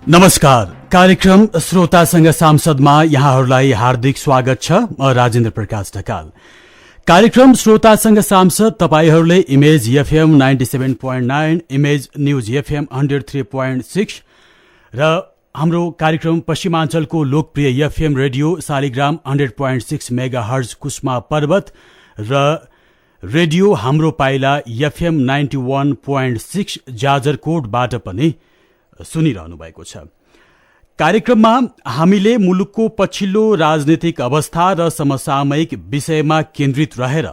नमस्कार। कार्यक्रम श्रोतासँग सांसदमा यहाँहरूलाई हार्दिक स्वागत छ। म राजेन्द्र प्रकाश ढकाल। कार्यक्रम श्रोतासँग सांसद तपाईहरूले image FM 97.9, image news FM 103.6 र हाम्रो कार्यक्रम पश्चिमाञ्चलको लोकप्रिय FM radio Shaligram 100.6 megahertz Kusma पर्वत र रेडियो हाम्रो पाइला एफएम 91.6 जाजरकोटबाट पनि सुनिरहनु भएको छ। कार्यक्रममा हामीले मुलुकको पछिल्लो राजनीतिक अवस्था र समसामयिक विषयमा केन्द्रित रहेर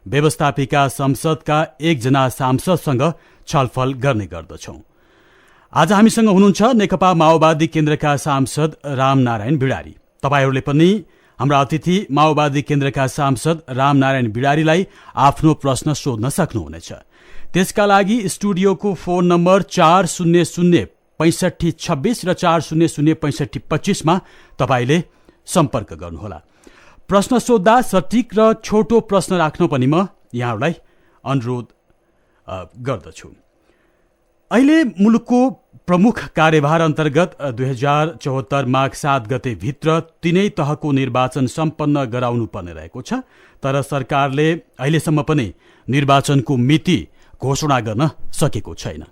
व्यवस्थापिका संसदका एकजना सांसदसँग छलफल गर्ने गर्दछौं। आज हामीसँग हुनुहुन्छ नेकपा माओवादी केन्द्रका सांसद रामनारायण भिडारी। तपाईहरूले पनि हाम्रा अतिथि माओवादी केन्द्रका सांसद रामनारायण भिडारीलाई आफ्नो प्रश्न सोध्न सक्नुहुनेछ। त्यसका लागि स्टुडियोको फोन नम्बर 400656 र 40065525 मा तपाईले सम्पर्क गर्नुहोला। प्रश्न सोध्दा सटीक र छोटो प्रश्न राख्न पनि म यहाँहरूलाई अनुरोध गर्दछु। अहिले मुलुकको प्रमुख कार्यभार अन्तर्गत 2074 माघ 7 गते भित्र तीनै तहको निर्वाचन सम्पन्न गराउनु पर्ने रहेको छ। तर सरकारले अहिलेसम्म पनि निर्वाचनको मिति घोषणा गर्न सकेको छैन।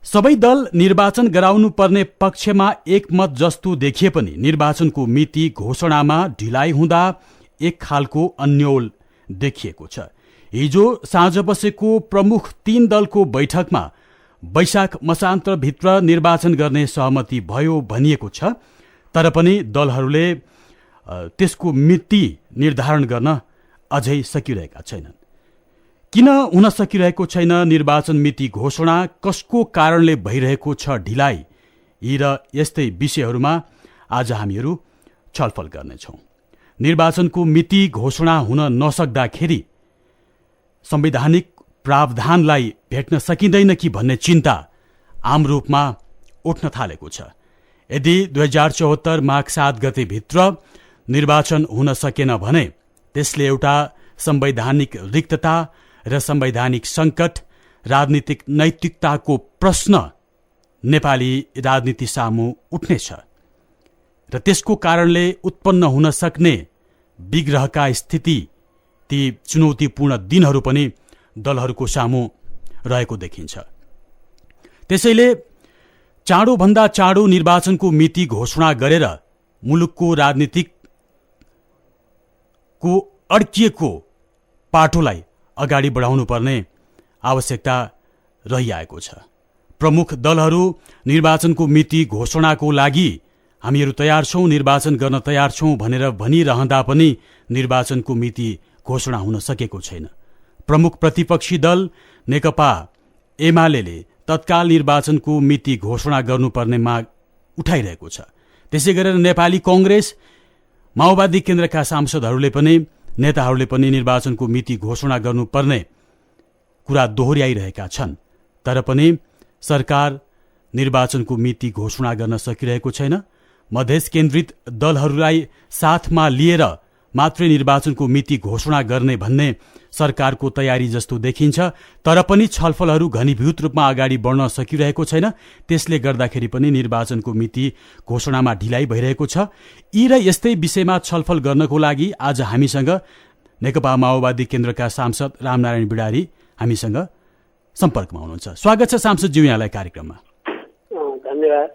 सबै दल निर्वाचन गराउनु पर्ने पक्षमा एकमत जस्तो देखिए पनि निर्वाचनको मिति घोषणामा ढिलाइ हुँदा एक खालको अन्योल देखिएको छ। हिजो साँझ बसेको प्रमुख 3 दलको बैठकमा वैशाख मसान्तरभित्र निर्वाचन गर्ने सहमति भयो भनिएको छ। तर पनि दलहरूले त्यसको मिति निर्धारण गर्न अझै सकिरहेका छैनन्। किन हुन सकिरहेको छैन निर्वाचन मिति घोषणा, कसको कारणले भइरहेको छ ढिलाइ, यी र यस्तै विषयहरूमा आज हामीहरू छलफल गर्नेछौँ। निर्वाचनको मिति घोषणा हुन नसक्दाखेरि संवैधानिक प्रावधानलाई भेट्न सकिँदैन कि भन्ने चिन्ता आम रूपमा उठ्न थालेको छ। यदि 2074 माघ 7 गते भित्र निर्वाचन हुन सकेन भने त्यसले एउटा संवैधानिक रिक्तता र संवैधानिक संकट, राजनीतिक नैतिकताको प्रश्न नेपाली राजनीति सामु उठ्नेछ र त्यसको कारणले उत्पन्न हुन सक्ने विग्रहका स्थिति, ती चुनौतीपूर्ण दिनहरू पनि दलहरूको सामु रहेको देखिन्छ। त्यसैले चाँडोभन्दा चाँडो निर्वाचनको मिति घोषणा गरेर मुलुकको राजनीतिको अड्किएको पाटोलाई अगाडि बढाउनु पर्ने आवश्यकता रहिआएको छ। प्रमुख दलहरू निर्वाचनको मिति घोषणाको लागि हामीहरू तयार छौं, निर्वाचन गर्न तयार छौं भनेर भनिरहँदा पनि निर्वाचनको मिति घोषणा हुन सकेको छैन। प्रमुख प्रतिपक्षी दल नेकपा एमालेले तत्काल निर्वाचनको मिति घोषणा गर्नुपर्ने माग उठाइरहेको छ। त्यसै गरेर नेपाली कांग्रेस, माओवादी केन्द्रका सांसदहरूले पनि, नेताहरूले पनि निर्वाचनको मिति घोषणा गर्नुपर्ने कुरा दोहोर्याइरहेका छन्। तर पनि सरकार निर्वाचनको मिति घोषणा गर्न सकिरहेको छैन। मधेस केन्द्रित दलहरूलाई साथमा लिएर मात्रै निर्वाचनको मिति घोषणा गर्ने भन्ने सरकारको तयारी जस्तो देखिन्छ। तर पनि छलफलहरू घनीभूत रूपमा अगाडि बढ्न सकिरहेको छैन। त्यसले गर्दाखेरि पनि निर्वाचनको मिति घोषणामा ढिलाइ भइरहेको छ। यी र यस्तै विषयमा छलफल गर्नको लागि आज हामीसँग नेकपा माओवादी केन्द्रका सांसद रामनारायण भिडारी हामीसँग सम्पर्कमा हुनुहुन्छ। स्वागत छ सांसदज्यू यहाँलाई कार्यक्रममा। धन्यवाद।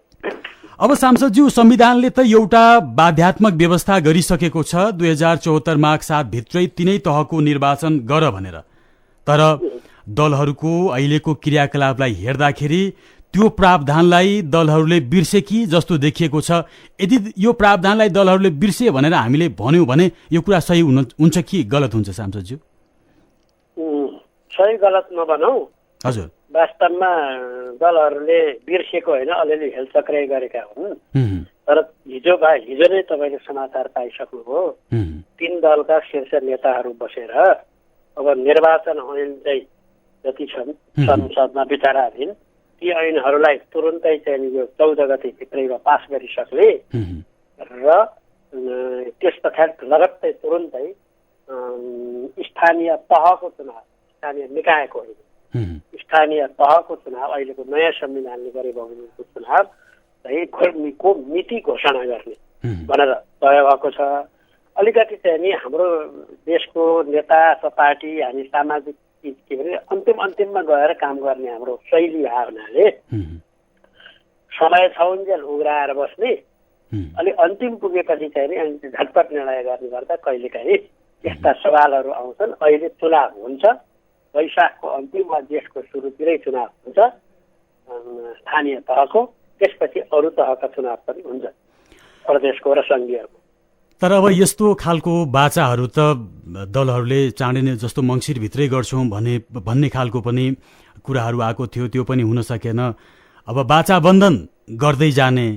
अब सांसदज्यू, संविधानले त एउटा बाध्यात्मक व्यवस्था गरिसकेको छ 2074 माघ 7 भित्रै तीनै तहको निर्वाचन गर भनेर। तर दलहरूको अहिलेको क्रियाकलापलाई हेर्दाखेरि त्यो प्रावधानलाई दलहरूले बिर्से कि जस्तो देखिएको छ। यदि यो प्रावधानलाई दलहरूले बिर्से भनेर हामीले भन्यौं भने यो कुरा सही हुन्छ कि गलत हुन्छ सांसदज्यू? सही गलत नभनौं। हजुर, वास्तवमा दलहरूले बिर्सेको होइन, अलिअलि हेलचक्राइ गरेका हुन्। तर हिजो नै तपाईँले समाचार पाइसक्नुभयो। 3 दलका शीर्ष नेताहरू बसेर अब निर्वाचन ऐन चाहिँ जति छन् संसदमा विचाराधीन, ती ऐनहरूलाई तुरुन्तै चाहिँ यो 14 गते भित्रैमा पास गरिसक्ने र त्यस पछाडि लगत्तै तुरुन्तै स्थानीय तहको चुनाव, स्थानीय निकायको होइन, स्थानीय तहको चुनाव, अहिलेको नयाँ संविधानले गरेको चुनाव चाहिँ को मिति घोषणा गर्ने भनेर तय भएको छ। अलिकति चाहिँ नि हाम्रो देशको नेता अथवा पार्टी हामी सामाजिक के भन्छ अन्तिममा गएर काम गर्ने हाम्रो शैली भावनाले समय छाउन्जेल उग्राएर बस्ने अलि अन्तिम पुगेपछि चाहिँ नि झटपट निर्णय गर्ने गर्दा कहिलेकाहीँ यस्ता सवालहरू आउँछन्। अहिले चुनाव हुन्छ, वैशाखको अन्तिममा देशको सुरुतिरै चुनाव हुन्छ स्थानीय तहको, त्यसपछि अरू तहका चुनाव पनि हुन्छ प्रदेशको र सङ्घीयको। तर अब यस्तो खालको बाचाहरू त दलहरूले चाँडै नै जस्तो मङ्सिरभित्रै गर्छौँ भन्ने खालको पनि कुराहरू आएको थियो, त्यो पनि हुन सकेन। अब बाचा बन्धन गर्दै जाने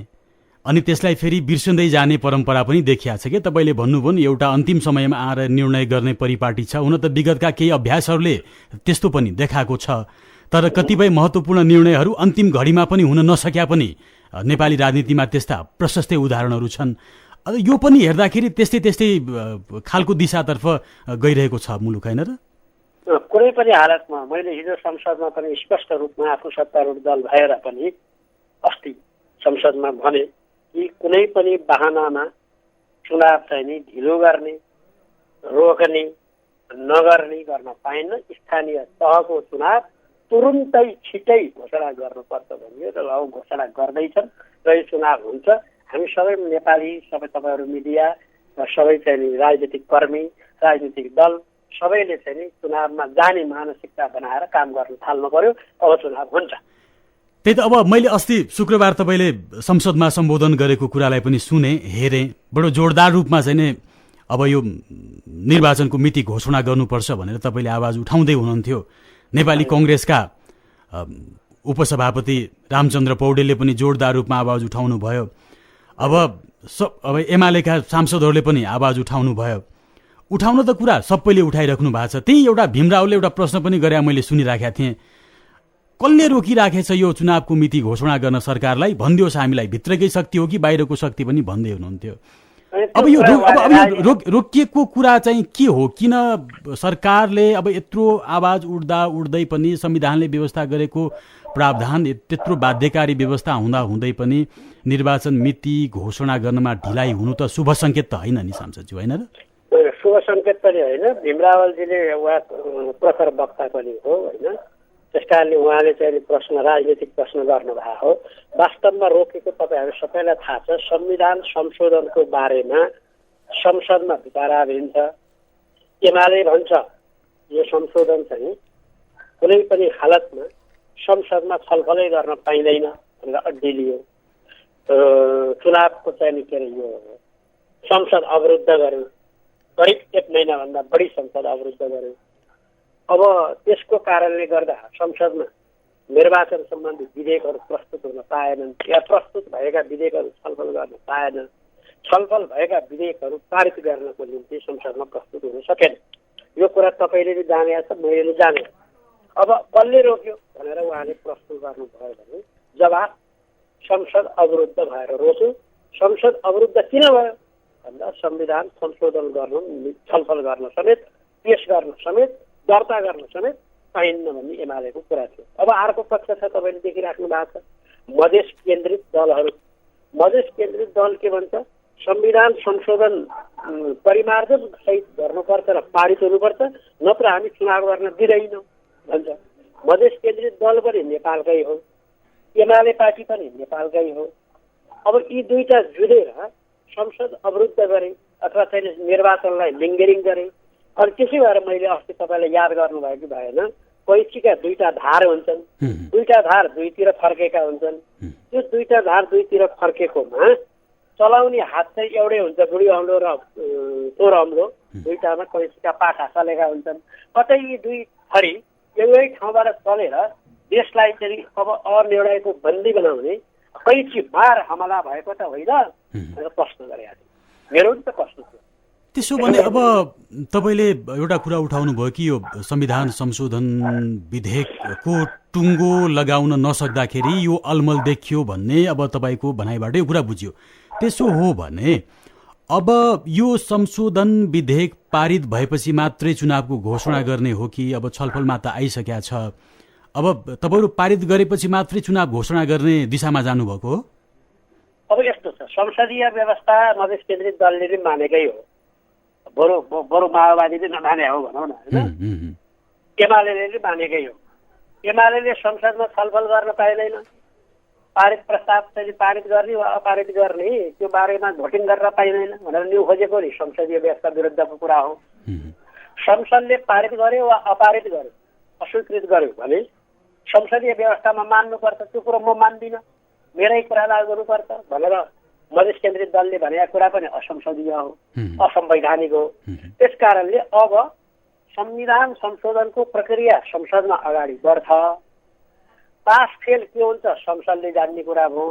अनि त्यसलाई फेरि बिर्सँदै जाने परम्परा पनि देखिया छ कि तपाईँले भन्नुभयो नि एउटा अन्तिम समयमा आएर निर्णय गर्ने परिपाटी छ। हुन त विगतका केही अभ्यासहरूले त्यस्तो पनि देखाएको छ, तर कतिपय महत्त्वपूर्ण निर्णयहरू अन्तिम घडीमा पनि हुन नसक्या पनि नेपाली राजनीतिमा त्यस्ता प्रशस्तै उदाहरणहरू छन्। यो पनि हेर्दाखेरि त्यस्तै खालको दिशातर्फ गइरहेको छ मुलुक, होइन र? कुनै पनि हालतमा मैले हिजो संसदमा पनि स्पष्ट रूपमा आफू सत्तारूढ दल भएर पनि अस्ति संसदमा भने कि कुनै पनि बहानामा चुनाव चाहिँ नि ढिलो गर्ने, रोक्ने, नगर्ने गर्न पाइन्न। स्थानीय तहको चुनाव तुरुन्तै छिटै घोषणा गर्नुपर्छ भन्ने र घोषणा गर्दैछन् र यो चुनाव हुन्छ। हामी सबै नेपाली, सबै तपाईँहरू मिडिया र सबै चाहिँ नि राजनीतिक कर्मी, राजनीतिक दल सबैले चाहिँ नि चुनावमा जाने मानसिकता बनाएर काम गर्न थाल्नु पर्यो। अब चुनाव हुन्छ। त्यही त अब मैले अस्ति शुक्रबार तपाईँले संसदमा सम्बोधन गरेको कुरालाई पनि सुने, हेरेँ। बडो जोरदार रूपमा चाहिँ नि अब यो निर्वाचनको मिति घोषणा गर्नुपर्छ भनेर तपाईँले आवाज उठाउँदै हुनुहुन्थ्यो। नेपाली कङ्ग्रेसका उपसभापति रामचन्द्र पौडेलले पनि जोरदार रूपमा आवाज उठाउनु भयो। अब एमालेका सांसदहरूले पनि आवाज उठाउनु भयो। उठाउन त कुरा सबैले उठाइराख्नु भएको छ। त्यही एउटा भीमरावले एउटा प्रश्न पनि गरे, मैले सुनिराखेका थिएँ, कसले रोकिराखेछ यो चुनावको मिति घोषणा गर्न सरकारलाई? भनिदियोस् हामीलाई, भित्रकै शक्ति हो कि बाहिरको शक्ति पनि भन्दै हुनुहुन्थ्यो। अब यो रोकिएको कुरा चाहिँ के हो? किन सरकारले अब यत्रो आवाज उठ्दै पनि संविधानले व्यवस्था गरेको प्रावधान त्यत्रो बाध्यकारी व्यवस्था हुँदै पनि निर्वाचन मिति घोषणा गर्नमा ढिलाइ हुनु त शुभ सङ्केत त होइन नि सांसदज्यू, होइन र? शुभ सङ्केत पनि होइन। भीमरावलजीले उहाँ प्रखर वक्ता पनि हो, होइन? त्यस कारणले उहाँले चाहिँ प्रश्न, राजनीतिक प्रश्न गर्नुभएको हो। वास्तवमा रोकेको तपाईँहरू सबैलाई थाहा छ, संविधान संशोधनको बारेमा संसदमा विचाराधीन छ। एमाले भन्छ यो संशोधन चाहिँ कुनै पनि हालतमा संसदमा छलफलै गर्न पाइँदैन भनेर अड्डी लियो। चुनावको चाहिँ के अरे यो संसद अवरुद्ध गर्यो, करिब 1 महिनाभन्दा बढी संसद अवरुद्ध गर्यो। अब त्यसको कारणले गर्दा संसदमा निर्वाचन सम्बन्धी विधेयकहरू प्रस्तुत हुन पाएनन्, या प्रस्तुत भएका विधेयकहरू छलफल गर्न पाएनन्। छलफल भएका विधेयकहरू पारित गर्नको निम्ति संसदमा प्रस्तुत हुन सकेन। यो कुरा तपाईँले पनि जाने छ, मैले जाने। अब कसले रोक्यो भनेर उहाँले प्रश्न गर्नुभयो भने जवाफ संसद अवरुद्ध भएर रोक्यो। संसद अवरुद्ध किन भयो भन्दा संविधान संशोधन गर्न, छलफल गर्न समेत, पेश गर्न समेत, दर्ता गर्न समेत पाइन्न भन्ने एमालेको कुरा थियो। अब अर्को पक्ष छ, तपाईँले देखिराख्नु भएको छ, मधेस केन्द्रित दलहरू। मधेस केन्द्रित दल के भन्छ? संविधान संशोधन परिमार्जन सहित गर्नुपर्छ र पारित हुनुपर्छ, नत्र हामी चुनाव गर्न दिँदैनौँ भन्छ। मधेस केन्द्रित दल पनि नेपालकै हो, एमाले पार्टी पनि नेपालकै हो। अब यी दुईटा जुधेर संसद अवरुद्ध गरे अथवा चाहिँ निर्वाचनलाई लिङ्गरिङ गरे। अनि त्यसै भएर मैले अस्ति तपाईँलाई याद गर्नुभयो कि भएन, कैँचीका दुईटा धार हुन्छन्, दुईटा धार दुईतिर फर्केका हुन्छन्। त्यो दुईटा धार दुईतिर फर्केकोमा चलाउने हात चाहिँ एउटै हुन्छ, बुढी औँलो र तोर औँलो, दुईटामा कैँचीका पाखा चलेका हुन्छन्। कतै यी दुई थरी एउटै ठाउँबाट चलेर देशलाई चाहिँ अब अनिर्णयको बन्दी बनाउने कैँची बार हमला भएको त होइन भनेर प्रश्न गरेका थिए। मेरो पनि त प्रश्न थियो। त्यसो भने अब तपाईँले एउटा कुरा उठाउनु भयो कि यो संविधान संशोधन विधेयकको टुङ्गो लगाउन नसक्दाखेरि यो अलमल देखियो भन्ने अब तपाईँको भनाइबाट यो कुरा बुझ्यो। त्यसो हो भने अब यो संशोधन विधेयक पारित भएपछि मात्रै चुनावको घोषणा गर्ने हो कि अब छलफलमा त आइसकेका छ, अब तपाईँहरू पारित गरेपछि मात्रै चुनाव घोषणा गर्ने दिशामा जानुभएको हो? अब यस्तो छ, संसदीय व्यवस्था मधेस केन्द्रित दलले पनि मानेकै हो, बरु माओवादीले नमाने हो भनौँ न होइन। एमाले पनि मानेकै हो। एमाले संसदमा छलफल गर्न पाइँदैन, पारित प्रस्ताव चाहिँ पारित गर्ने वा अपारित गर्ने त्यो बारेमा भोटिङ गर्न पाइँदैन भनेर न्यू खोजेको नि संसदीय व्यवस्था विरुद्धको कुरा हो। संसदले पारित गर्यो वा अपारित गर्यो, अस्वीकृत गर्यो भने संसदीय व्यवस्थामा मान्नुपर्छ। त्यो कुरो म मान्दिनँ, मेरै कुरा लागू गर्नुपर्छ भनेर मधेस केन्द्रित दलले भनेको कुरा पनि असंसदीय हो, असंवैधानिक हो। त्यस कारणले अब संविधान संशोधनको प्रक्रिया संसदमा अगाडि बढ्छ। पास फेल के हुन्छ संसदले जान्ने कुरा हो।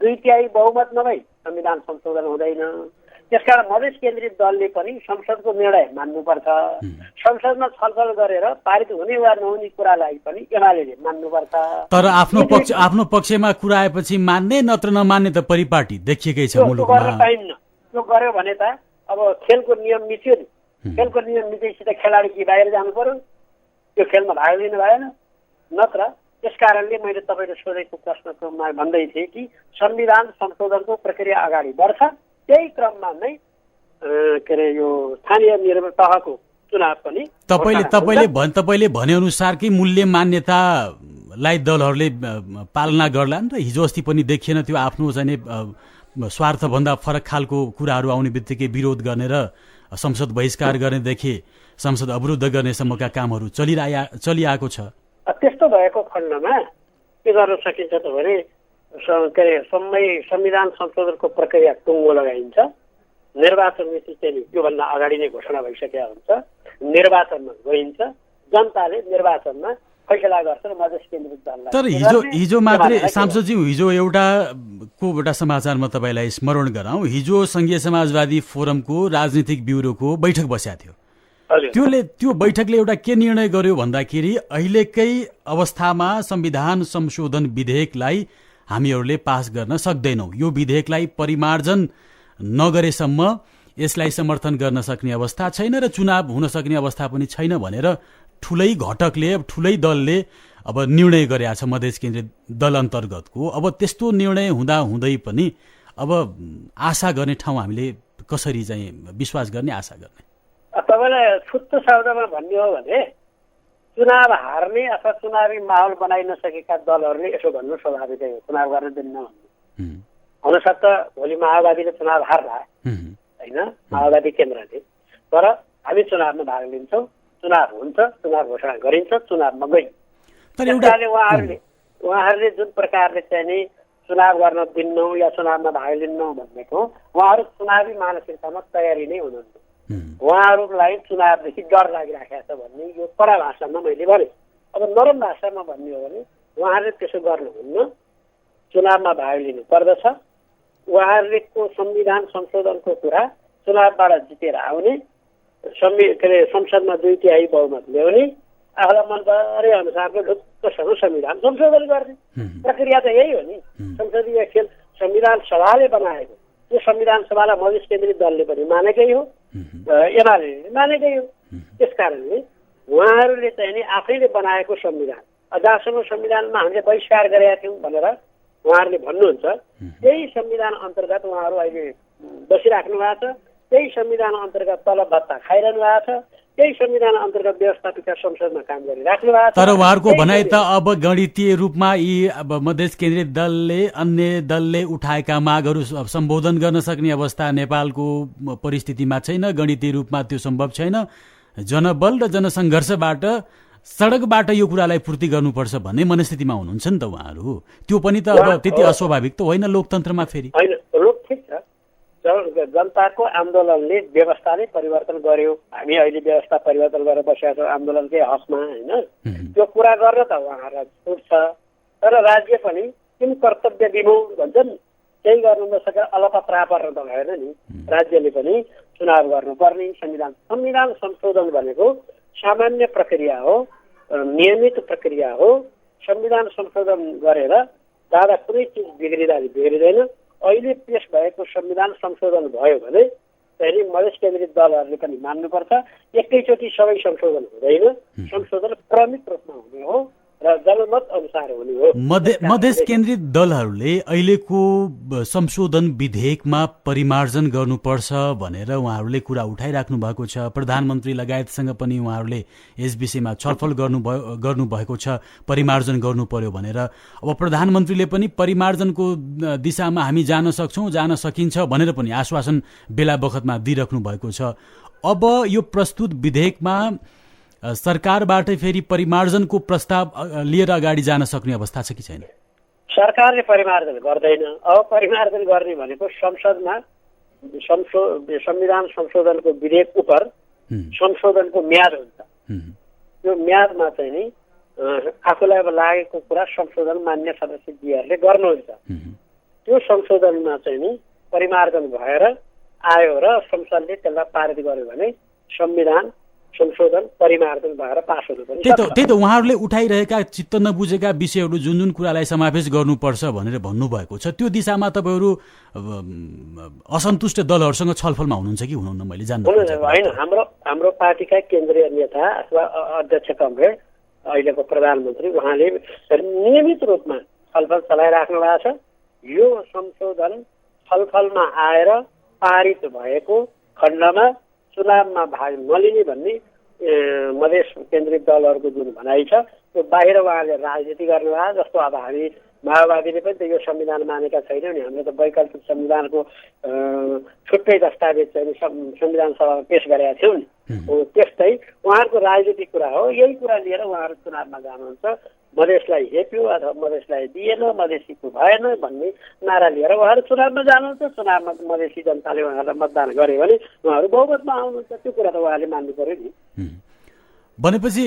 2/3 बहुमत नभई संविधान संशोधन हुँदैन। त्यसकारण मधेस केन्द्रित दलले पनि संसदको निर्णय मान्नुपर्छ। संसदमा छलफल गरेर पारित हुने वा नहुने कुरालाई पनि एमाले मान्नुपर्छ। तर आफ्नो पक्षमा कुरा आएपछि मान्ने नत्र नमान्ने त परिपाटी देखिएकै छ मुलुकमा। गर्न पाइन्न। त्यो गर्यो भने त अब खेलको नियम मिच्यो नि। खेलको नियम मिचेपछि त खेलाडी कि बाहिर जानु पर्यो, त्यो खेलमा भाग लिनु भएन। नत्र त्यस कारणले मैले तपाईँले सोधेको प्रश्नको भन्दै थिएँ कि संविधान संशोधनको प्रक्रिया अगाडि बढ्छ। त्यही क्रममा नै के अरे यो स्थानीय तहको चुनाव पनि तपाईँले भनेअनुसारकै मूल्य मान्यतालाई दलहरूले पालना गर्लान् र हिजो अस्ति पनि देखिएन त्यो आफ्नो चाहिँ स्वार्थभन्दा फरक खालको कुराहरू आउने बित्तिकै विरोध गर्ने र संसद बहिष्कार गर्नेदेखि संसद अवरुद्ध गर्नेसम्मका कामहरू चलिआएको छ। त्यस्तो भएको खण्डमा के गर्न सकिन्छ त भने के अरे संविधान संशोधनको प्रक्रिया टुङ्गो लगाइन्छ। निर्वाचन मिति चाहिँ त्योभन्दा अगाडि नै घोषणा भइसकेका हुन्छ। निर्वाचनमा गइन्छ, जनताले निर्वाचनमा फैसला गर्छ र मधेस केन्द्रित दललाई। तर हिजो मात्रै सांसदज्यू हिजो एउटा समाचार म तपाईँलाई स्मरण गराउँ। हिजो संघीय समाजवादी फोरमको राजनीतिक ब्युरोको बैठक बसेको थियो। त्यो बैठकले एउटा के निर्णय गर्यो भन्दाखेरि अहिलेकै अवस्थामा संविधान संशोधन विधेयकलाई हामीहरूले पास गर्न सक्दैनौँ। यो विधेयकलाई परिमार्जन नगरेसम्म यसलाई समर्थन गर्न सक्ने अवस्था छैन र चुनाव हुन सक्ने अवस्था पनि छैन भनेर ठुलै घटकले ठुलै दलले अब निर्णय गरेका छ मधेस केन्द्रित दल अन्तर्गतको। अब त्यस्तो निर्णय हुँदा हुँदै पनि अब आशा गर्ने ठाउँ हामीले कसरी चाहिँ विश्वास गर्ने, आशा गर्ने? तपाईँलाई छुट्टो शब्दमा भन्ने हो भने चुनाव हार्ने अथवा चुनावी माहौल बनाइन सकेका दलहरूले यसो भन्नु स्वाभाविकै हो, चुनाव गर्न दिन्न भन्नु। हुनसक्छ भोलि माओवादीले चुनाव हार्ला होइन, माओवादी केन्द्रले, तर हामी चुनावमा भाग लिन्छौँ, चुनाव हुन्छ, चुनाव घोषणा गरिन्छ, चुनावमा गइन्छ। उहाँहरूले जुन प्रकारले चाहिँ नि चुनाव गर्न दिन्नौ या चुनावमा भाग लिन्नौ भनेको उहाँहरू चुनावी मानसिकतामा तयारी नै हुनुहुन्न। उहाँहरूलाई चुनावदेखि डर लागिराखेको छ भन्ने यो कडा भाषामा मैले भने। अब नरम भाषामा भन्ने हो भने उहाँहरूले त्यसो गर्नुहुन्न, चुनावमा भाग लिनु पर्दछ। उहाँहरूले संविधान संशोधनको कुरा चुनावबाट जितेर आउने, संसदमा 2/3 बहुमत ल्याउने, आफूलाई मन परे अनुसारको ढुक्कसँग संविधान संशोधन गर्ने प्रक्रिया त यही हो नि। संसदीय खेल संविधान सभाले बनाएको, त्यो संविधान सभालाई मधेस केन्द्रित दलले पनि मानेकै हो, एमाले मानेकै हो। त्यस कारणले उहाँहरूले चाहिँ नि आफैले बनाएको संविधान, जहाँसम्म संविधानमा हामीले बहिष्कार गरेका थियौँ भनेर उहाँहरूले भन्नुहुन्छ, त्यही संविधान अन्तर्गत उहाँहरू अहिले बसिराख्नु भएको छ। त्यही संविधान अन्तर्गत तलब भत्ता खाइरहनु भएको छ। त्यही संविधान अन्तर्गत व्यवस्थापिका संसदमा काम गरिराख्नु भएको छ। तर उहाँहरूको भनाइ त अब गणितीय रूपमा यी अब मधेस केन्द्रित दलले अन्य दलले उठाएका मागहरू सम्बोधन गर्न सक्ने अवस्था नेपालको परिस्थितिमा छैन। गणितीय रूपमा त्यो सम्भव छैन। जनबल र जनसङ्घर्षबाट सडकबाट यो कुरालाई पूर्ति गर्नुपर्छ भन्ने मनस्थितिमा हुनुहुन्छ नि त उहाँहरू। त्यो पनि त अब त्यति अस्वाभाविक त होइन लोकतन्त्रमा फेरि। होइन, ठिक छ, जनताको आन्दोलनले व्यवस्था नै परिवर्तन गर्यो। हामी अहिले व्यवस्था परिवर्तन गरेर बसेका छौँ आन्दोलनकै हकमा होइन। त्यो कुरा गर्न त उहाँहरूलाई छुट छ, तर राज्य पनि किन कर्तव्य दिनु भन्छन् त्यही गर्नु नसकेर अलपत्रा पर्न त भएन नि। राज्यले पनि चुनाव गर्नुपर्ने। संविधान संशोधन भनेको सामान्य प्रक्रिया हो, नियमित प्रक्रिया हो। संविधान संशोधन गरेर जाँदा कुनै चिज बिग्रिँदैन। अहिले पेश भएको संविधान संशोधन भयो भने चाहिँ मधेस केन्द्रित दलहरूले पनि मान्नुपर्छ। एकैचोटि सबै संशोधन हुँदैन, संशोधन क्रमिक रूपमा हुने हो। र जनमत अनुसार हुने हो। मधेस केन्द्रित दलहरूले अहिलेको संशोधन विधेयकमा परिमार्जन गर्नुपर्छ भनेर उहाँहरूले कुरा उठाइराख्नु भएको छ। प्रधानमन्त्री लगायतसँग पनि उहाँहरूले यस विषयमा छलफल गर्नुभएको छ, परिमार्जन गर्नु पर्यो भनेर। अब प्रधानमन्त्रीले पनि परिमार्जनको दिशामा हामी जान सक्छौँ, जान सकिन्छ भनेर पनि आश्वासन बेला बखतमा दिइराख्नु भएको छ। अब यो प्रस्तुत विधेयकमा सरकारबाट फेरि परिमार्जनको प्रस्ताव लिएर अगाडि जान सक्ने अवस्था छ कि छैन? सरकारले परिमार्जन गर्दैन। अब परिमार्जन गर्ने भनेको संसदमा संविधान संशोधनको विधेयक उप संशोधनको म्याद हुन्छ। त्यो म्यादमा चाहिँ नि आफूलाई अब लागेको कुरा संशोधन मान्य सदस्यहरूले गर्नुहुन्छ। त्यो संशोधनमा चाहिँ नि परिमार्जन भएर आयो र संसदले त्यसलाई पारित गर्यो भने संविधान संशोधन परिमार्जन भएर पास हुनु पनि सक्छ। त्यही त उहाँहरूले उठाइरहेका चित्त नबुझेका विषयहरू जुन जुन कुरालाई समावेश गर्नुपर्छ भनेर भन्नुभएको छ, त्यो दिशामा तपाईँहरू असन्तुष्ट दलहरूसँग छलफलमा हुनुहुन्छ कि हुनुहुन्न? मैले जान्नु होइन, हाम्रो पार्टीका केन्द्रीय नेता अथवा अध्यक्ष कमरेड अहिलेको प्रधानमन्त्री उहाँले नियमित रूपमा छलफल चलाइराख्नु भएको छ। यो संशोधन छलफलमा आएर पारित भएको खण्डमा चुनावमा भाग नलिने भन्ने मधेस केन्द्रित दलहरूको जुन भनाइ छ त्यो बाहिर उहाँले राजनीति गर्नुभयो। जस्तो अब हामी माओवादीले पनि त यो संविधान मानेका छैनौँ नि, हामीले त वैकल्पिक संविधानको छुट्टै दस्तावेज चाहिँ संविधान सभामा पेश गरेका थियौँ नि। त्यस्तै उहाँहरूको राजनीतिक कुरा हो। यही कुरा लिएर उहाँहरू चुनावमा जानुहुन्छ। मधेसलाई हेप्यो अथवा मधेसलाई दिएन, मधेसीको भएन भन्ने नारा लिएर उहाँहरू चुनावमा जानुहुन्छ। चुनावमा मधेसी जनताले उहाँहरूलाई मतदान गर्यो भने उहाँहरू बहुमतमा आउनुहुन्छ। त्यो कुरा त उहाँले मान्नु पर्यो नि। भनेपछि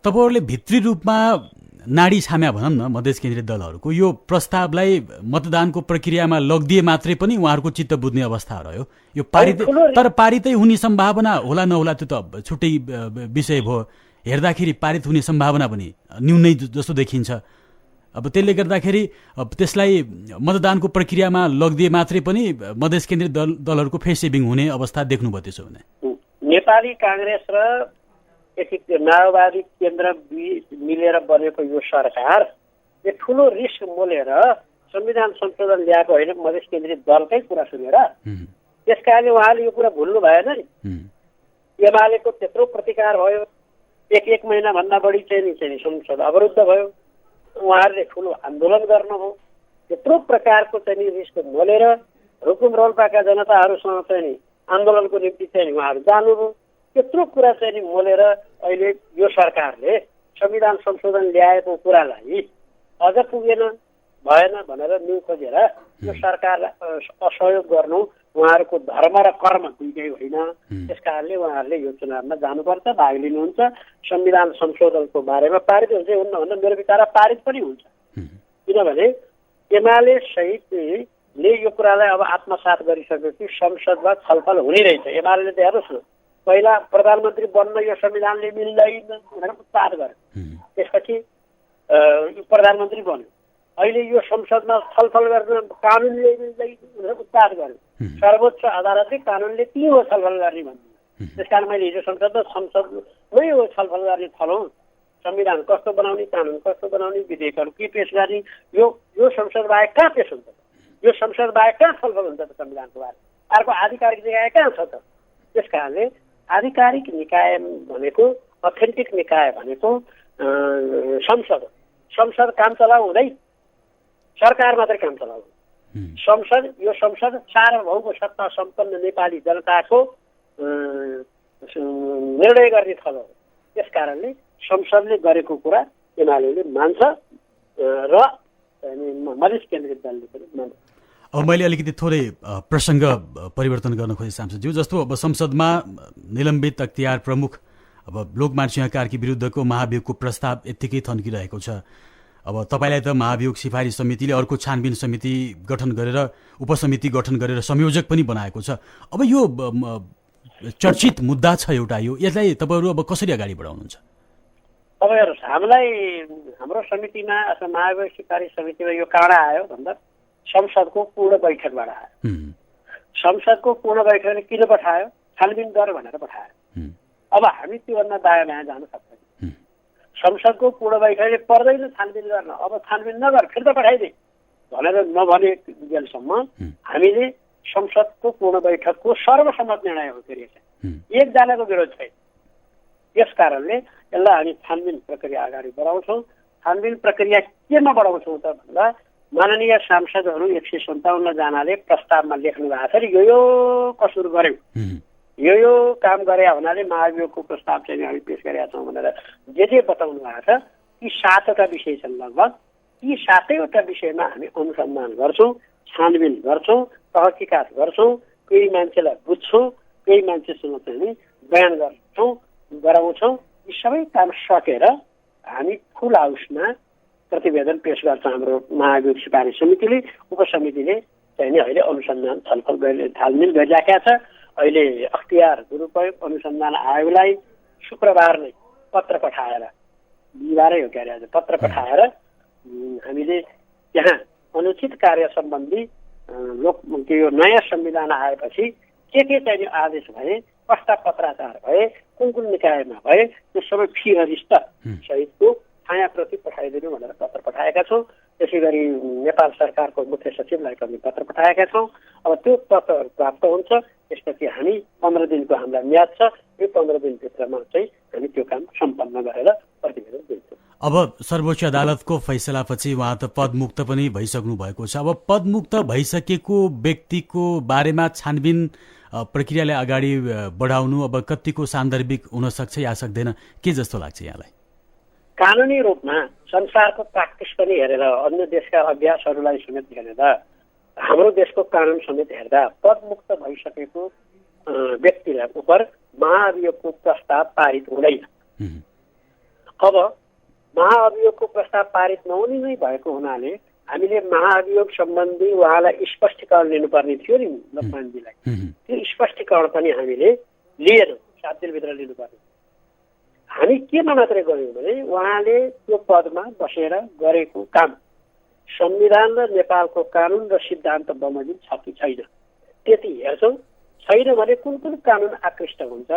तपाईँहरूले भित्री रूपमा नाडी छाम्या भनौँ न मधेस केन्द्रित दलहरूको यो प्रस्तावलाई मतदानको प्रक्रियामा लगिदिए मात्रै पनि उहाँहरूको चित्त बुझ्ने अवस्था रह्यो। यो पारितै हुने सम्भावना होला नहोला त्यो त छुट्टै विषय भयो। हेर्दाखेरि पारित हुने सम्भावना पनि न्यूनै जस्तो देखिन्छ। अब त्यसले गर्दाखेरि त्यसलाई मतदानको प्रक्रियामा लगिदिए मात्रै पनि मधेस केन्द्रित दलहरूको फेस सेभिङ हुने अवस्था देख्नुभयो त्यसो भने? नेपाली काङ्ग्रेस र माओवादी केन्द्र मिलेर बनेको यो सरकारले ठुलो रिस्क मोलेर संविधान संशोधन ल्याएको होइन, मधेस केन्द्रित दलकै कुरा सुनेर। त्यस कारणले उहाँले यो कुरा भुल्नु भएन नि। एमालेको त्यत्रो प्रतिकार भयो, एक महिनाभन्दा बढी चाहिँ संसद अवरुद्ध भयो, उहाँहरूले ठुलो आन्दोलन गर्नुभयो। त्यत्रो प्रकारको चाहिँ रिस्क मोलेर रुकुम रोल्पाका जनताहरूसँग चाहिँ आन्दोलनको निम्ति चाहिँ उहाँहरू जानुभयो। त्यत्रो कुरा चाहिँ मोलेर अहिले यो सरकारले संविधान संशोधन ल्याएको कुरालाई अझ पुगेन भएन भनेर न्यु खोजेर यो सरकारलाई असहयोग गर्नु उहाँहरूको धर्म र कर्म दुईटै होइन। त्यस कारणले उहाँहरूले यो चुनावमा जानुपर्छ, भाग लिनुहुन्छ। संविधान संशोधनको बारेमा पारित हुन्छ हुन्न भन्दा मेरो विचार पारित पनि हुन्छ। किनभने एमाले सहितले यो कुरालाई अब आत्मसात गरिसकेपछि संसदमा छलफल हुने रहेछ। एमाले त हेर्नुहोस् न, पहिला प्रधानमन्त्री बन्न यो संविधानले मिल्दैन भनेर उत्पाद गर्यो, त्यसपछि प्रधानमन्त्री बन्यो। अहिले यो संसदमा छलफल गर्न कानुनले मिल्दैन भनेर उत्पाद गर्यो। सर्वोच्च अदालतले कानुनले के हो छलफल गर्ने भन्नु। त्यस कारण मैले हिजो संसदमै हो छलफल गर्ने थलौँ। संविधान कस्तो बनाउने, कानुन कस्तो बनाउने, विधेयकहरू के पेश गर्ने, यो संसद बाहेक कहाँ पेश हुन्छ त? यो संसद बाहेक कहाँ छलफल हुन्छ त संविधानको बारे? अर्को आधिकारिक निकाय कहाँ छ त? त्यस कारणले आधिकारिक निकाय भनेको, अथेन्टिक निकाय भनेको संसद काम चलाउ हुँदै सरकार मात्रै काम चलाउ। यो संसद सार्वभौम सत्ता सम्पन्न नेपाली जनताको निर्णय गर्ने थलो हो। त्यस कारणले संसदले गरेको कुरा एमाले मान्छ र मधेस केन्द्रित दलले पनि मान्छ। अब मैले अलिकति थोरै प्रसङ्ग परिवर्तन गर्न खोजेँ सांसदज्यू। जस्तो अब संसदमा निलम्बित अख्तियार प्रमुख अब लोकमान सिंह कार्की विरुद्धको महाभियोगको प्रस्ताव यत्तिकै थन्किरहेको छ। अब तपाईँलाई त महाभियोग सिफारिस समितिले अर्को छानबिन समिति गठन गरेर उपसमिति गठन गरेर संयोजक पनि बनाएको छ। अब यो चर्चित मुद्दा छ एउटा, यसलाई तपाईँहरू अब कसरी अगाडि बढाउनुहुन्छ? अब हेर्नुहोस्, हाम्रो समितिमा अथवा महाभियोग सिफारिस समितिमा यो काँडा आयो भन्दा संसदको पूर्ण बैठकबाट आयो। संसदको पूर्ण बैठकले किन पठायो? छानबिन गर भनेर पठायो। अब हामी त्योभन्दा दायाँ बायाँ जान सक्दैनौँ। संसदको पूर्ण बैठकले पर्दैन छानबिन गर्न, अब छानबिन नगर फिर्ता पठाइदिए भनेर नभने जेलसम्म हामीले संसदको पूर्ण बैठकको सर्वसम्मत निर्णय हो गरिएको छ, एकजनाको विरोध छैन। यस कारणले यसलाई हामी छानबिन प्रक्रिया अगाडि बढाउँछौँ। छानबिन प्रक्रिया केमा बढाउँछौँ त भन्दा माननीय सांसदहरू 157 जनाले प्रस्तावमा लेख्नु भएको छ यो कसुर गर्यौँ, यो काम गरे हुनाले महाभियोगको प्रस्ताव चाहिँ हामी पेश गरेका छौँ भनेर जे बताउनु भएको छ ती 7वटा विषय छन् लगभग। ती 7वटा विषयमा हामी अनुसन्धान गर्छौँ, छानबिन गर्छौँ, तहकिकात गर्छौँ, केही मान्छेलाई बुझ्छौँ, केही मान्छेसँग चाहिँ बयान गर्छौँ, गराउँछौँ। यी सबै काम सकेर हामी फुल हाउसमा प्रतिवेदन पेश गर्छ हाम्रो महाभियोग सिफारिस समितिले। उपसमितिले चाहिँ नि अहिले अनुसन्धान छलफल गरिराखेका छ। अहिले अख्तियार दुरुपयोग अनुसन्धान आयोगलाई शुक्रबार नै पत्र पठाएर, बिहिबारै हो के अरे आज पत्र पठाएर हामीले त्यहाँ अनुचित कार्य सम्बन्धी यो नयाँ संविधान आएपछि के चाहिँ आदेश भए, कस्ता पत्राचार भए, कुन निकायमा भए त्यो सबै फीहरिष्ट सहितको छायाप्रति पठाइदिनु भनेर पत्र पठाएका छौँ। त्यसै गरी नेपाल सरकारको मुख्य सचिवलाई पनि पत्र पठाएका छौँ। अब त्यो पत्रहरू प्राप्त हुन्छ, त्यसपछि हामी 15 दिनको हामीलाई म्याद छ। यो 15 दिनभित्रमा चाहिँ हामी त्यो काम सम्पन्न गरेर प्रतिवेदन दिन्छौँ। अब सर्वोच्च अदालतको फैसलापछि उहाँ त पदमुक्त पनि भइसक्नु भएको छ। अब पदमुक्त भइसकेको व्यक्तिको बारेमा छानबिन प्रक्रियालाई अगाडि बढाउनु अब कतिको सान्दर्भिक हुन सक्छ या सक्दैन, के जस्तो लाग्छ यहाँलाई? कानुनी रूपमा संसारको प्र्याक्टिस पनि हेरेर, अन्य देशका अभ्यासहरूलाई समेत हेरेर, हाम्रो देशको कानुन समेत हेर्दा पदमुक्त भइसकेको व्यक्तिलाई उप महाअभियोगको प्रस्ताव पारित हुँदैन। अब महाअभियोगको प्रस्ताव पारित नहुने नै भएको हुनाले हामीले महाअभियोग सम्बन्धी उहाँलाई स्पष्टीकरण लिनुपर्ने थियो नि लोकमानजीलाई। त्यो स्पष्टीकरण पनि हामीले लिएनौँ, 7 दिनभित्र लिनुपर्ने। हामी केमा मात्रै गऱ्यौँ भने उहाँले त्यो पदमा बसेर गरेको काम संविधान र नेपालको कानुन र सिद्धान्त बमोजिम छ कि छैन त्यति हेर्छौँ। छैन भने कुन कानुन आकृष्ट हुन्छ,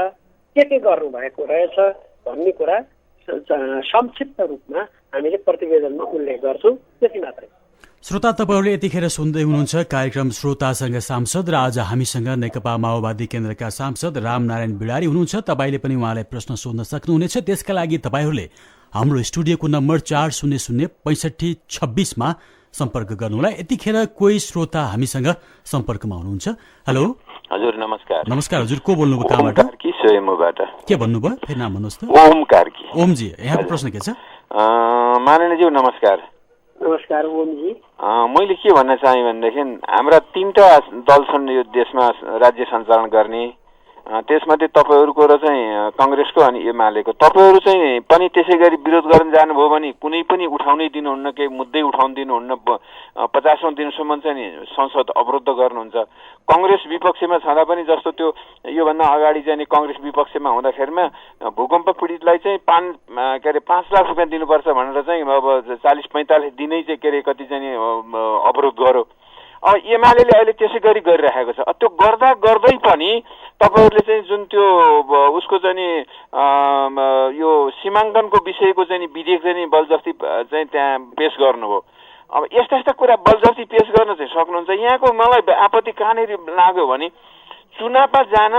के गर्नुभएको रहेछ भन्ने कुरा संक्षिप्त रूपमा हामीले प्रतिवेदनमा उल्लेख गर्छौँ, त्यति मात्रै। श्रोता, तपाईहरूले यतिखेर सुन्दै हुनुहुन्छ कार्यक्रम श्रोतासँग सांसद र आज हामीसँग नेकपा माओवादी केन्द्रका सांसद रामनारायण बिडारी हुनुहुन्छ। तपाईँले पनि उहाँलाई प्रश्न सोध्न सक्नुहुनेछ। त्यसका लागि तपाईँहरूले हाम्रो स्टुडियोको नम्बर 40065626 मा सम्पर्क गर्नुहोला। यतिखेर कोही श्रोता हामीसँग सम्पर्कमा हुनुहुन्छ। हेलो हजुर, नमस्कार। नमस्कार हजुर, को बोल्नुभयो, कहाँबाट? कार्की स्वयम्भूबाट। के भन्नुभयो, फेरि नाम भन्नुहोस् त? ओम कार्की। ओमजी, यहाँको प्रश्न के छ? माननीयज्यू नमस्कार। नमस्कार ओमजी। मैले के भन्न चाहेँ भनेदेखि हाम्रा 3टा दल छन् यो देशमा राज्य सञ्चालन गर्ने। त्यसमध्ये तपाईँहरूको र चाहिँ कांग्रेसको अनि एमालेको। तपाईँहरू चाहिँ पनि त्यसै गरी विरोध गर्न जानुभयो भने कुनै पनि उठाउनै दिनुहुन्न, केही मुद्दै उठाउन दिनुहुन्न। 50औं दिनसम्म चाहिँ नि संसद अवरुद्ध गर्नुहुन्छ। कांग्रेस विपक्षमा छँदा पनि जस्तो त्यो योभन्दा अगाडि चाहिँ कांग्रेस विपक्षमा हुँदाखेरिमा भूकम्प पीडितलाई चाहिँ 5 लाख रुपियाँ दिनुपर्छ भनेर चाहिँ अब 40-45 दिनै चाहिँ कति चाहिँ अवरोध गर्यो। अब एमालेले अहिले त्यसै गरी गरिरहेको छ। त्यो गर्दै पनि तपाईँहरूले चाहिँ जुन त्यो उसको चाहिँ यो सीमाङ्कनको विषयको चाहिँ विधेयक चाहिँ बलजफ्ती चाहिँ त्यहाँ पेश गर्नुभयो। अब यस्ता कुरा बलजफ्ती पेश गर्न चाहिँ सक्नुहुन्छ। यहाँको मलाई आपत्ति कहाँनिर लाग्यो भने चुनावमा जान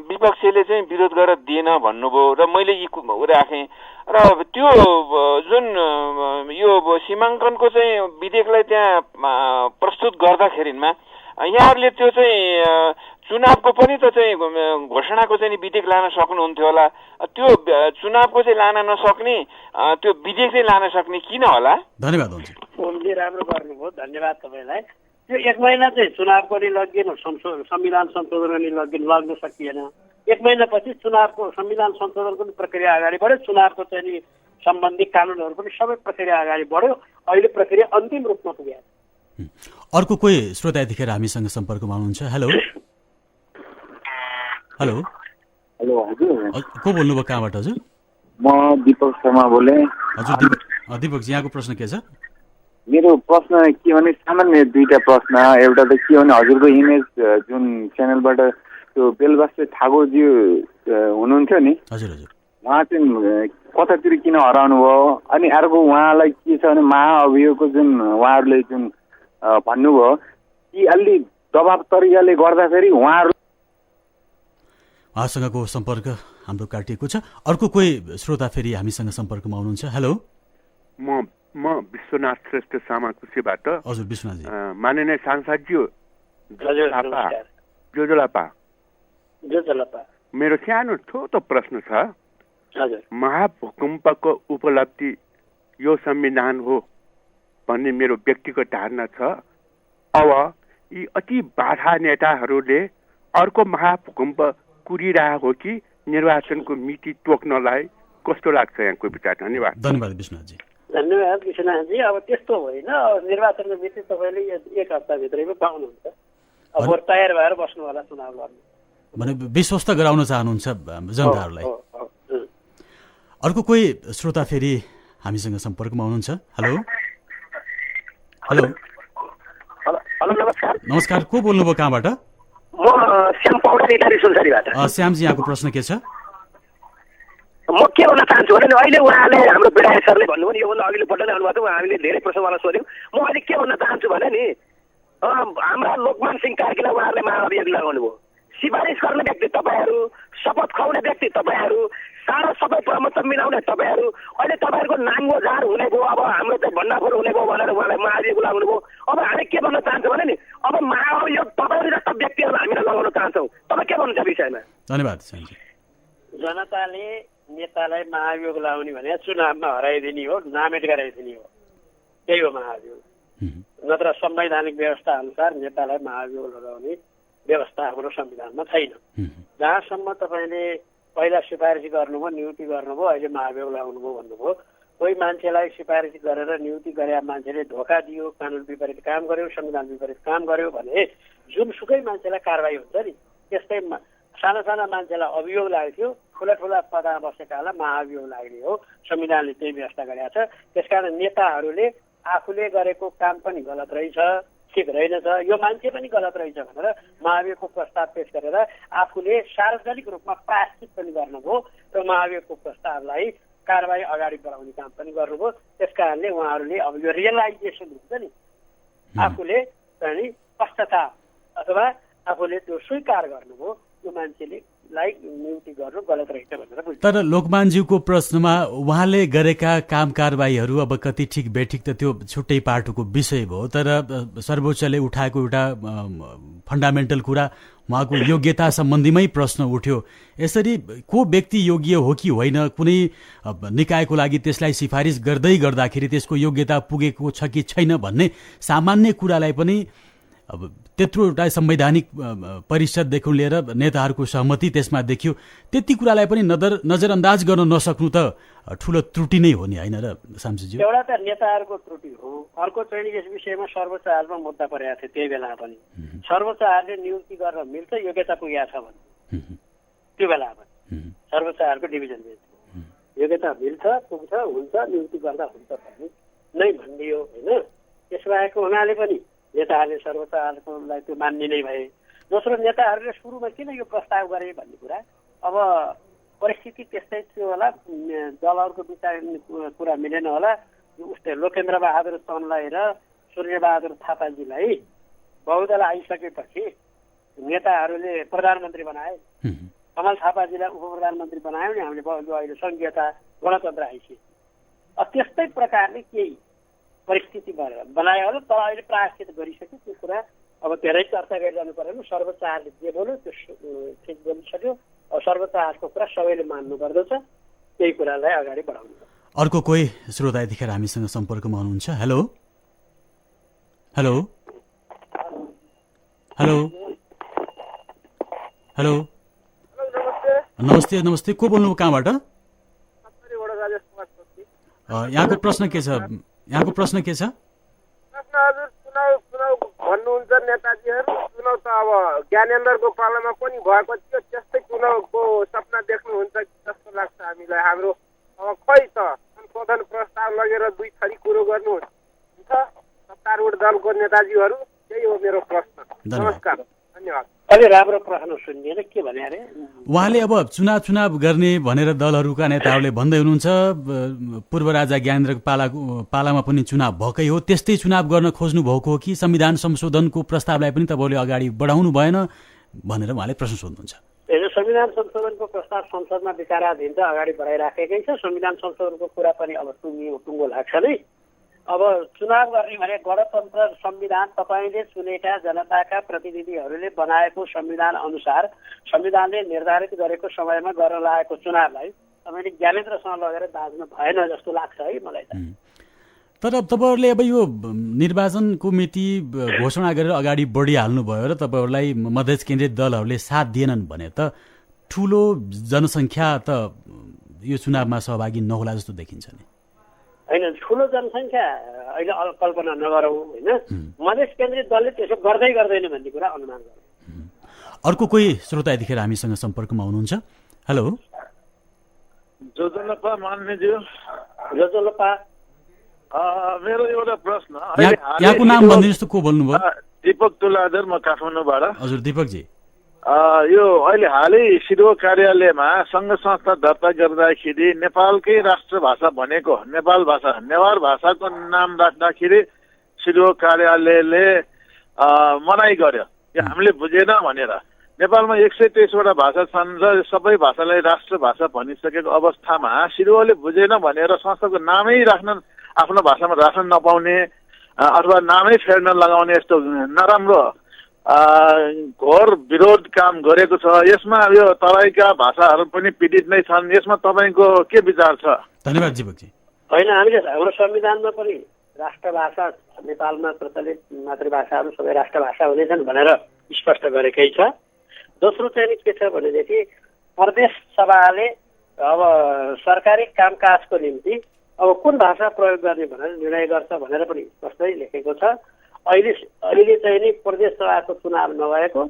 विपक्षीले चाहिँ विरोध गरेर दिएन भन्नुभयो र मैले यी राखेँ र त्यो जुन यो सीमाङ्कनको चाहिँ विधेयकलाई त्यहाँ प्रस्तुत गर्दाखेरिमा यहाँहरूले त्यो चाहिँ चुनावको पनि त चाहिँ घोषणाको चाहिँ विधेयक लान सक्नुहुन्थ्यो होला। त्यो चुनावको चाहिँ लान नसक्ने त्यो विधेयक चाहिँ लान सक्ने किन होला? धन्यवाद हुन्छ। राम्रो गर्नुभयो, धन्यवाद तपाईँलाई। त्यो 1 महिना चाहिँ चुनावको नि लगिएन, संविधान संशोधन नि लाग्न सकिएन। 1 महिनापछि चुनावको संविधान संशोधनको पनि प्रक्रिया अगाडि बढ्यो, चुनावको चाहिँ सम्बन्धी कानुनहरू पनि सबै प्रक्रिया अगाडि बढ्यो। अहिले प्रक्रिया अन्तिम रूपमा पुग्यो। अर्को कोही श्रोता यतिखेर हामीसँग सम्पर्कमा हुनुहुन्छ। हेलो हेलो हेलो हजुर, को बोल्नुभयो, कहाँबाट हजुर? म दीपक शर्मा बोले। हजुर दीपकजी, यहाँको प्रश्न के छ? मेरो प्रश्न के भने सामान्य 2टा प्रश्न। एउटा त के भने हजुरको इमेज जुन च्यानलबाट त्यो बेलबहादुर ठाकुरज्यू हुनुहुन्थ्यो नि, हजुर हजुर, उहाँ चाहिँ कतातिर किन हराउनु भयो? अनि अर्को उहाँलाई के छ भने महाअभियोगको जुन उहाँहरूले जुन भन्नुभयो कि अलि दबाब तरिकाले गर्दाखेरि उहाँसँगको सम्पर्क हाम्रो काटिएको छ। अर्को कोही श्रोता फेरि हामीसँग सम्पर्कमा हुनुहुन्छ। हेलो, म विश्वनाथ श्रेष्ठ सामाकुसीबाट। हजुर विश्वनाथजी। माननीय सांसदज्यू जोजोलापा, मेरो सानो छोटो प्रश्न छ। महाभूकम्पको उपलब्धि यो संविधान हो भन्ने मेरो व्यक्तिगत धारणा छ। अब यी अति बाधा नेताहरूले अर्को महाभूकम्प कुरिरहेको हो कि निर्वाचनको मिति तोक्नलाई कस्तो लाग्छ यहाँको विचार? धन्यवाद। धन्यवाद विश्वनाथजी। धन्यवाद विश्वनाथजी। अब त्यस्तो होइन, निर्वाचनको मिति तपाईँले 1 हप्ताभित्रैमा पाउनुहुन्छ। अब तयार भएर बस्नु होला चुनाव गर्नु भने विश्वस्त गराउन चाहनुहुन्छ जनताहरूलाई। अर्को कोही श्रोता फेरि हामीसँग सम्पर्कमा हुनुहुन्छ। हेलो हेलो हेलो, नमस्कार। नमस्कार, को बोल्नुभयो, कहाँबाट? म श्याम पौडेल सुनसरीबाट। श्यामजी, यहाँको प्रश्न के छ? म के भन्न चाहन्छु भने अहिले उहाँले हाम्रो विधायक सरले भन्नुभयो नि, योभन्दा अघिल्लो पल्ट नै भन्नुभएको थियो, हामीले धेरै प्रश्नवाला सोध्यौँ। म अहिले के भन्न चाहन्छु भने नि, हाम्रा लोकमान सिंह कार्कीलाई उहाँहरूले महाअभियोग लगाउनु भयो। सिफारिस गर्ने व्यक्ति तपाईँहरू, शपथ खुवाउने व्यक्ति तपाईँहरू, सारा सबै प्रमोसन मिलाउने तपाईँहरू। अहिले तपाईँहरूको नाङ्गो झार हुने भयो, अब हाम्रो चाहिँ भण्डाफोर हुने भयो भनेर उहाँलाई महाअभियोग लगाउनु भयो। अब हामी के भन्न चाहन्छौँ भने नि, अब महाअभियोग तपाईँहरू जस्ता व्यक्तिहरूलाई हामीले लगाउन चाहन्छौँ। तपाईँ के भन्नुहुन्छ विषयमा? धन्यवाद। जनताले नेतालाई महाअभियोग लगाउने भने चुनावमा हराइदिने हो, नामेट गराइदिने हो, त्यही हो महाअभियोग। नत्र संवैधानिक व्यवस्था अनुसार नेतालाई महाअभियोग लगाउने व्यवस्था हाम्रो संविधानमा छैन। जहाँसम्म तपाईँले पहिला सिफारिस गर्नुभयो, नियुक्ति गर्नुभयो, अहिले महाअभियोग लगाउनुभयो भन्नुभयो। कोही मान्छेलाई सिफारिस गरेर नियुक्ति गरे मान्छेले धोका दियो, कानुन विपरीत काम गर्यो, संविधान विपरीत काम गर्यो भने जुनसुकै मान्छेलाई कारवाही हुन्छ नि। त्यस्तै साना साना मान्छेलाई अभियोग लाग्थ्यो, ठुला ठुला पदमा बसेकालाई महाअभियोग लाग्ने हो। संविधानले त्यही व्यवस्था गरेका छ। त्यसकारण नेताहरूले आफूले गरेको काम पनि गलत रहेछ, ठिक रहेनछ, यो मान्छे पनि गलत रहेछ भनेर महाअभियोगको प्रस्ताव पेश गरेर आफूले सार्वजनिक रूपमा प्रायश्चित पनि गर्नुभयो र महाअभियोगको प्रस्तावलाई कारवाही अगाडि बढाउने काम पनि गर्नुभयो। त्यस कारणले उहाँहरूले अब यो रियलाइजेसन हुन्छ नि, आफूले चाहिँ पश्चाताप अथवा आफूले त्यो स्वीकार गर्नुभयो, त्यो मान्छेले नियुक्ति गर्नु गलत रहेछ भनेर बुझ्नु। तर लोकमानज्यूको प्रश्नमा उहाँले गरेका काम कारबाहीहरू अब कति ठिक बेठिक त त्यो छुट्टै पाटोको विषय भयो। तर सर्वोच्चले उठाएको एउटा फन्डामेन्टल कुरा उहाँको योग्यता सम्बन्धीमै प्रश्न उठ्यो। यसरी को व्यक्ति योग्य हो कि होइन, कुनै निकायको लागि त्यसलाई सिफारिस गर्दाखेरि त्यसको योग्यता पुगेको छ कि छैन भन्ने सामान्य कुरालाई पनि अब त्यत्रो एउटा संवैधानिक परिषददेखि लिएर नेताहरूको सहमति त्यसमा देखियो, त्यति कुरालाई पनि नजरअन्दाज गर्न नसक्नु त ठुलो त्रुटि नै हो नि, होइन र सामशेजी? एउटा त नेताहरूको त्रुटि हो, अर्को चाहिँ यस विषयमा सर्वोच्च आयोगमा मुद्दा परेको थियो। त्यही बेला पनि सर्वोच्च आयोगले नियुक्ति गर्न मिल्छ, योग्यता पुगेको छ भने त्यो बेला पनि सर्वोच्च आयोगको डिभिजन बेन्च योग्यता मिल्छ, पुग्छ, हुन्छ, नियुक्ति गर्दा हुन्छ भन्ने नै भनिदियो होइन। त्यसबाहेक उहाँले पनि नेताहरूले सर्वोच्च आयोगलाई त्यो मान्ने नै भए। दोस्रो, नेताहरूले सुरुमा किन यो प्रस्ताव गरे भन्ने कुरा, अब परिस्थिति त्यस्तै थियो होला, दलहरूको विचार कुरा मिलेन होला। उस्तै लोकेन्द्र बहादुर चन्दलाई र सूर्यबहादुर थापाजीलाई बहुदल आइसकेपछि नेताहरूले प्रधानमन्त्री बनाए, कमल थापाजीलाई उप प्रधानमन्त्री बनायो नि हामीले, अहिले संघीयता गणतन्त्र आइसक्यो। त्यस्तै प्रकारले केही परिस्थिति बनायो होला। तर अहिले प्रायश्चित गरिसक्यो त्यो कुरा, अब धेरै चर्चा गरिरहनु परेन। सर्वोच्च आयोगले जे बोल्यो त्यो ठिक बोलिसक्यो। अब सर्वोच्च आयोगको कुरा सबैले मान्नु पर्दछ, त्यही कुरालाई अगाडि बढाउनु। अर्को कोही श्रोता यतिखेर हामीसँग सम्पर्कमा हुनुहुन्छ। हेलो हेलो हेलो हेलो नमस्ते। नमस्ते, को बोल्नु, कहाँबाट? यहाँको प्रश्न के छ? यहाँको प्रश्न के छ? हजुर, चुनाव भन्नुहुन्छ नेताजीहरू। चुनाव त अब ज्ञानेन्द्रको पालामा पनि भएको थियो, त्यस्तै चुनावको सपना देख्नुहुन्छ कि जस्तो लाग्छ हामीलाई। हाम्रो अब खै त संशोधन प्रस्ताव लगेर 2 थरी कुरो गर्नुहुन्छ सत्तारूढ दलको नेताजीहरू। त्यही हो मेरो प्रश्न। नमस्कार। धन्यवाद। अलि राम्रो प्रश्न सुनिएन, के भने अरे? उहाँले अब चुनाव गर्ने भनेर दलहरूका नेताहरूले भन्दै हुनुहुन्छ। पूर्व राजा ज्ञानेन्द्रको पालामा पनि चुनाव भएकै हो, त्यस्तै चुनाव गर्न खोज्नु भएको हो कि संविधान संशोधनको प्रस्तावलाई पनि तपाईँले अगाडि बढाउनु भएन भनेर उहाँले प्रश्न सोध्नुहुन्छ। संविधान संशोधनको प्रस्ताव संसदमा विचाराधीन छ, अगाडि बढाइराखेकै छ। संविधान संशोधनको कुरा पनि अब टुङ्गो लाग्छ नै। अब चुनाव गर्ने भने गणतन्त्र संविधान तपाईँले चुनेका जनताका प्रतिनिधिहरूले बनाएको संविधान अनुसार संविधानले निर्धारित गरेको समयमा गर्न लागेको चुनावलाई तपाईँले ज्ञानेन्द्रसँग लगेर बाँच्नु भएन जस्तो लाग्छ है मलाई त। तर तपाईँहरूले अब यो निर्वाचनको मिति घोषणा गरेर अगाडि बढिहाल्नुभयो र तपाईँहरूलाई मधेस केन्द्रित दलहरूले साथ दिएनन् भने त ठुलो जनसङ्ख्या त यो चुनावमा सहभागी नहोला जस्तो देखिन्छ नि। होइन, ठुलो जनसङ्ख्या अहिले कल्पना नगरौँ होइन। मधेस केन्द्रित दलले त्यसो गर्दै गर्दैन भन्ने कुरा अनुमान गरौँ। अर्को कोही श्रोता यतिखेर हामीसँग सम्पर्कमा हुनुहुन्छ। हेलो, जोजोलपा मान्नेज्यू। जोजोलपा, मेरो एउटा प्रश्न। यहाँको नाम भनिदिनुहोस् त, को बोल्नुभयो? दीपक तुलाधर, म काठमाडौँबाट। हजुर दीपकजी, यो अहिले हालै सिडो कार्यालयमा सङ्घ संस्था दर्ता गर्दाखेरि नेपालकै राष्ट्रभाषा भनेको नेपाल भाषा, नेवार भाषाको नाम राख्दाखेरि सिडो कार्यालयले मनाइ गर्यो। यो हामीले बुझेन भनेर। नेपालमा 123वटा भाषा छन् र सबै भाषालाई राष्ट्रभाषा भनिसकेको अवस्थामा सिडोले बुझेन भनेर संस्थाको नामै राख्न, आफ्नो भाषामा राख्न नपाउने अथवा नामै फेर्न लगाउने यस्तो नराम्रो घोर विरोध काम गरेको छ। यसमा यो तराईका भाषाहरू पनि पीडित नै छन्। यसमा तपाईँको के विचार छ? धन्यवाद दीपकजी। होइन, हामीले हाम्रो संविधानमा पनि राष्ट्रभाषा नेपालमा प्रचलित मातृभाषाहरू सबै राष्ट्रभाषा हुनेछन् भनेर स्पष्ट गरेकै छ। दोस्रो चाहिँ के छ भनेदेखि प्रदेश सभाले अब सरकारी कामकाजको निम्ति अब कुन भाषा प्रयोग गर्ने भनेर निर्णय गर्छ भनेर पनि स्पष्टै लेखेको छ। अहिले चाहिँ नि प्रदेश सभाको चुनाव नभएको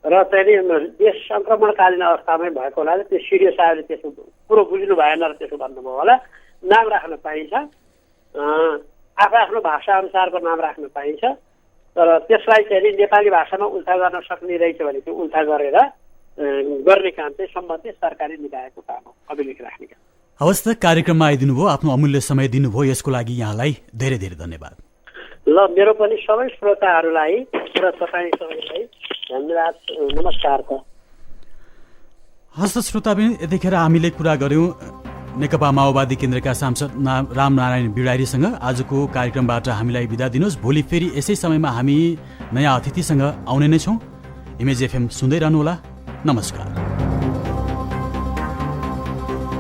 र चाहिँ नि देश सङ्क्रमणकालीन अवस्थामै भएको हुनाले त्यो सिडिओ साहबले त्यसो कुरो बुझ्नु भएन र त्यसो भन्नुभयो होला। नाम राख्न पाइन्छ, आफ्नो भाषा अनुसारको नाम राख्न पाइन्छ, तर त्यसलाई चाहिँ नि नेपाली भाषामा उल्था गर्न सक्ने रहेछ भने त्यो उल्था गरेर गर्ने काम चाहिँ सम्बन्धित सरकारी निकायको काम हो, अभिलेख राख्ने काम। हवस् त, कार्यक्रममा आइदिनु भयो, आफ्नो अमूल्य समय दिनुभयो, यसको लागि यहाँलाई धेरै धेरै धन्यवाद। ल, मेरो पनि सबै श्रोताहरूलाई र तपाईँ सबैलाई धन्यवाद, नमस्कार छ। हस्त श्रोताबिन, यतिखेर हामीले कुरा गऱ्यौँ नेकपा माओवादी केन्द्रका सांसद रामनारायण बिडारीसँग। आजको कार्यक्रमबाट हामीलाई बिदा दिनुहोस्। भोलि फेरि यसै समयमा हामी नयाँ अतिथिसँग आउने नै छौँ। इमेज FM सुन्दै रहनुहोला। नमस्कार।